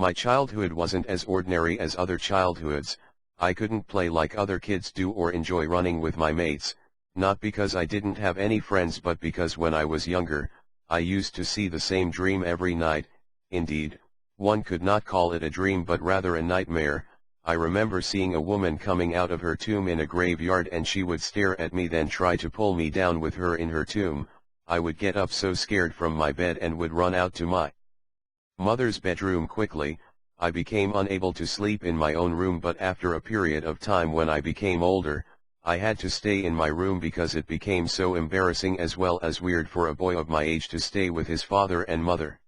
My childhood wasn't as ordinary as other childhoods. I couldn't play like other kids do or enjoy running with my mates, not because I didn't have any friends but because when I was younger, I used to see the same dream every night. Indeed, one could not call it a dream but rather a nightmare. I remember seeing a woman coming out of her tomb in a graveyard, and she would stare at me then try to pull me down with her in her tomb. I would get up so scared from my bed and would run out to my mother's bedroom quickly. I became unable to sleep in my own room, but after a period of time when I became older, I had to stay in my room because it became so embarrassing as well as weird for a boy of my age to stay with his father and mother.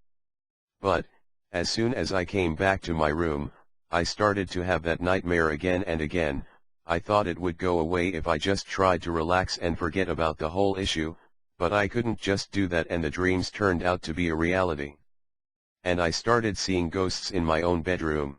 But, as soon as I came back to my room, I started to have that nightmare again and again. I thought it would go away if I just tried to relax and forget about the whole issue, but I couldn't just do that, and the dreams turned out to be a reality. And I started seeing ghosts in my own bedroom.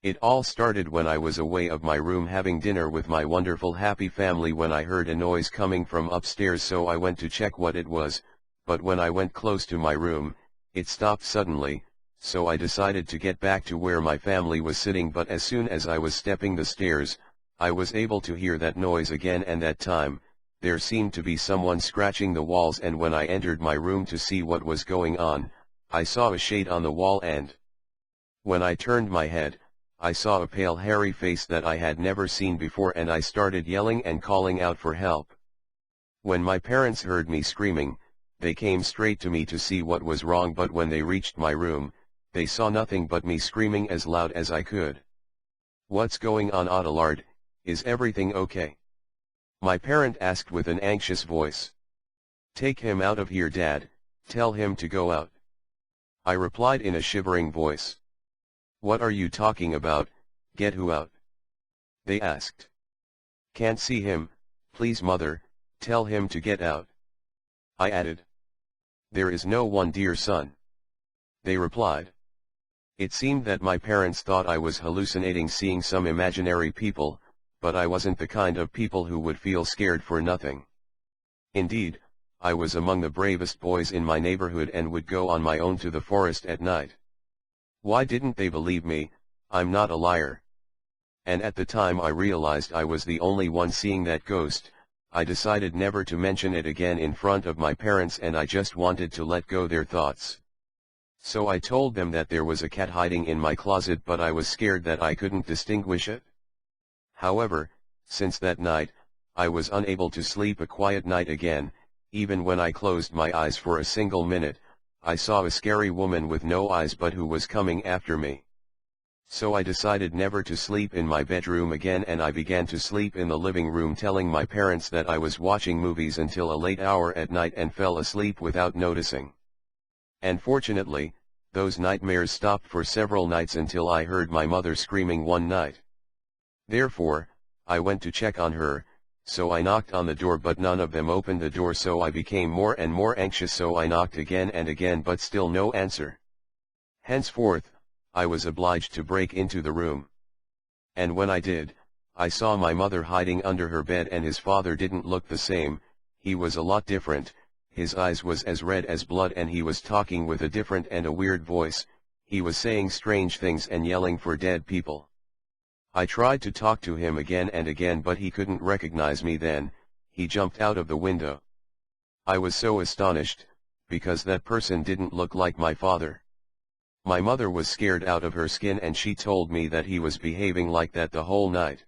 It all started when I was away of my room having dinner with my wonderful happy family when I heard a noise coming from upstairs, so I went to check what it was, but when I went close to my room, it stopped suddenly, so I decided to get back to where my family was sitting, but as soon as I was stepping the stairs, I was able to hear that noise again, and that time, there seemed to be someone scratching the walls, and when I entered my room to see what was going on, I saw a shade on the wall, and when I turned my head, I saw a pale hairy face that I had never seen before, and I started yelling and calling out for help. When my parents heard me screaming, they came straight to me to see what was wrong, but when they reached my room, they saw nothing but me screaming as loud as I could. "What's going on, Adelard? Is everything okay?" my parent asked with an anxious voice. "Take him out of here, Dad, tell him to go out," I replied in a shivering voice. "What are you talking about? Get who out?" they asked. "Can't see him, please mother, tell him to get out," I added. "There is no one, dear son," they replied. It seemed that my parents thought I was hallucinating, seeing some imaginary people, but I wasn't the kind of people who would feel scared for nothing. Indeed, I was among the bravest boys in my neighborhood and would go on my own to the forest at night. Why didn't they believe me? I'm not a liar. And at the time I realized I was the only one seeing that ghost, I decided never to mention it again in front of my parents, and I just wanted to let go their thoughts. So I told them that there was a cat hiding in my closet, but I was scared that I couldn't distinguish it. However, since that night, I was unable to sleep a quiet night again. Even when I closed my eyes for a single minute, I saw a scary woman with no eyes but who was coming after me. So I decided never to sleep in my bedroom again, and I began to sleep in the living room, telling my parents that I was watching movies until a late hour at night and fell asleep without noticing. And fortunately, those nightmares stopped for several nights until I heard my mother screaming one night. Therefore, I went to check on her. So I knocked on the door, but none of them opened the door, so I became more and more anxious, so I knocked again and again, but still no answer. Henceforth, I was obliged to break into the room. And when I did, I saw my mother hiding under her bed, and his father didn't look the same. He was a lot different. His eyes was as red as blood, and he was talking with a different and a weird voice. He was saying strange things and yelling for dead people. I tried to talk to him again and again, but he couldn't recognize me. Then, he jumped out of the window. I was so astonished, because that person didn't look like my father. My mother was scared out of her skin, and she told me that he was behaving like that the whole night.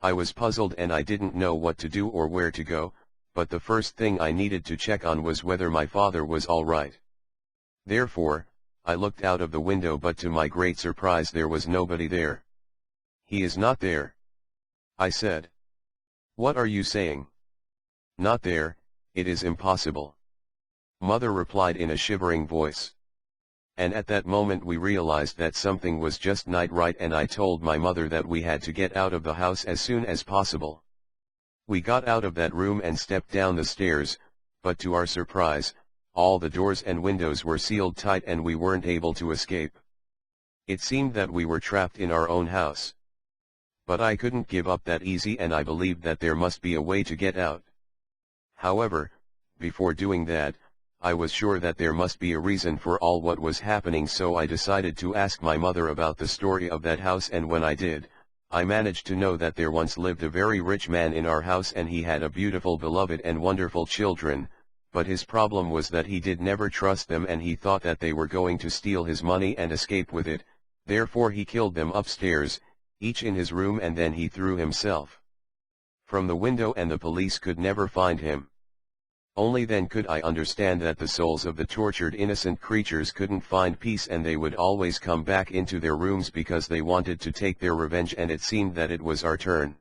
I was puzzled and I didn't know what to do or where to go, but the first thing I needed to check on was whether my father was all right. Therefore, I looked out of the window, but to my great surprise there was nobody there. "He is not there," I said. "What are you saying?" "Not there, it is impossible," Mother replied in a shivering voice. And at that moment we realized that something was just not right, and I told my mother that we had to get out of the house as soon as possible. We got out of that room and stepped down the stairs, but to our surprise, all the doors and windows were sealed tight and we weren't able to escape. It seemed that we were trapped in our own house. But I couldn't give up that easy, and I believed that there must be a way to get out. However, before doing that, I was sure that there must be a reason for all what was happening, so I decided to ask my mother about the story of that house, and when I did, I managed to know that there once lived a very rich man in our house, and he had a beautiful, beloved and wonderful children, but his problem was that he did never trust them, and he thought that they were going to steal his money and escape with it. Therefore he killed them upstairs, each in his room, and then he threw himself from the window, and the police could never find him. Only then could I understand that the souls of the tortured innocent creatures couldn't find peace, and they would always come back into their rooms because they wanted to take their revenge, and it seemed that it was our turn.